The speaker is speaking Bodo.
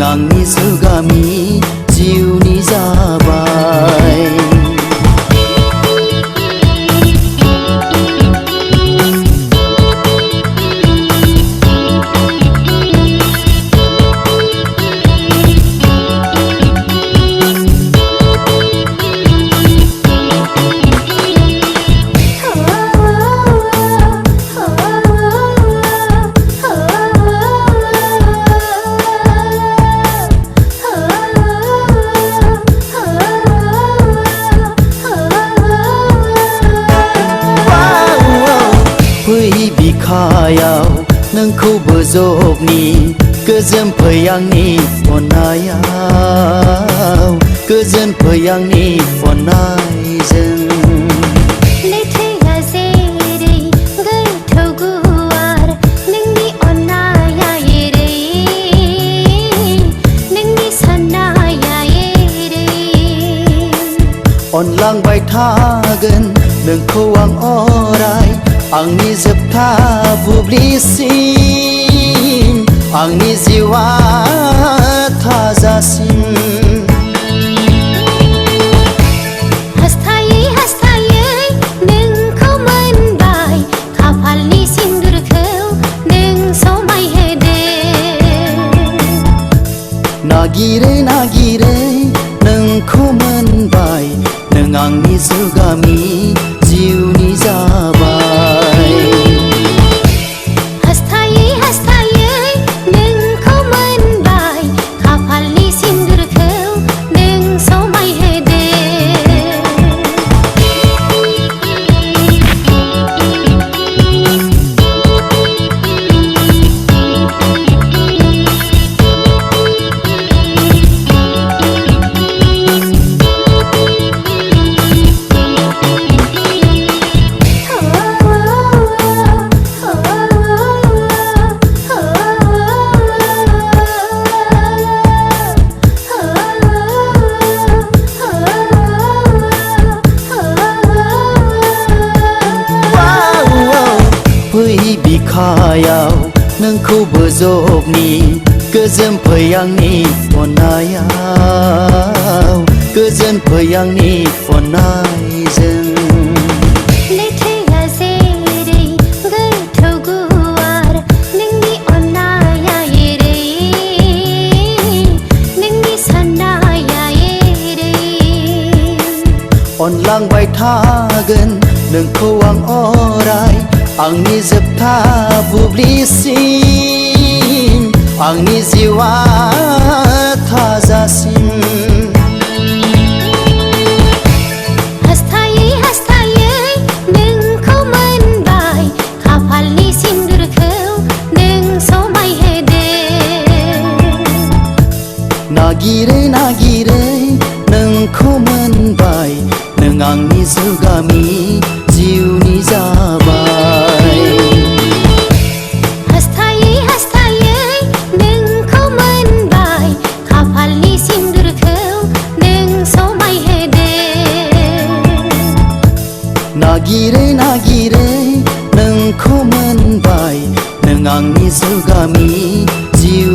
आंनि जुगामि जिउनि जाबाय बिखायाव नोंखौ बोजबनि गोजोन फै आंनि अननायाव गोजोन फै आंनि अननायजों लैथोआ जेरै गोथौ गुवार नोंनि अननाया एरै नोंनि साननाया एरै अनलांबाय थागोन नोंखौ आं अराय आंनि जोबथा बुब्लिसिम आंनि जिउआ थाजासिम हास्थायै हास्थायै नोंखौ मोनबाय खाफालनि सिन्दुरखौ नों समायहोदो नागिरै नागिरै नोंखौ मोनबाय नों आंनि जुगामि जिउनि जाबाय हास्थायै हास्थायै नोंखौ मोनबाय खाफालनि सिन्दुरखौ नों समायहोदो बिखायाव नोंखौ बोजबनि गोजोन फै आंनि अननायाव गोजोन फै आंनि अननायजों लैथोआ जेरै गोथौ गुवार नोंनि अननाया एरै नोंनि साननाया एरै अनलांबाय थागोन नोंखौ आं अराय आंनि जोबथा बुब्लिसिम आंनि जिउआ थाजासिम हास्थायै हास्थायै नोंखौ मोनबाय खाफालनि सिन्दुरखौ नों समायहोदो नागिरै नागिरै नोंखौ मोनबाय नों आंनि जुगामि जिउनि जाबाय हास्थायै हास्थायै नोंखौ मोनबाय खाफालनि सिन्दुरखौ नों समायहोदो नागिरै नागिरै नोंखौ मोनबाय नों आंनि जुगामि जिउ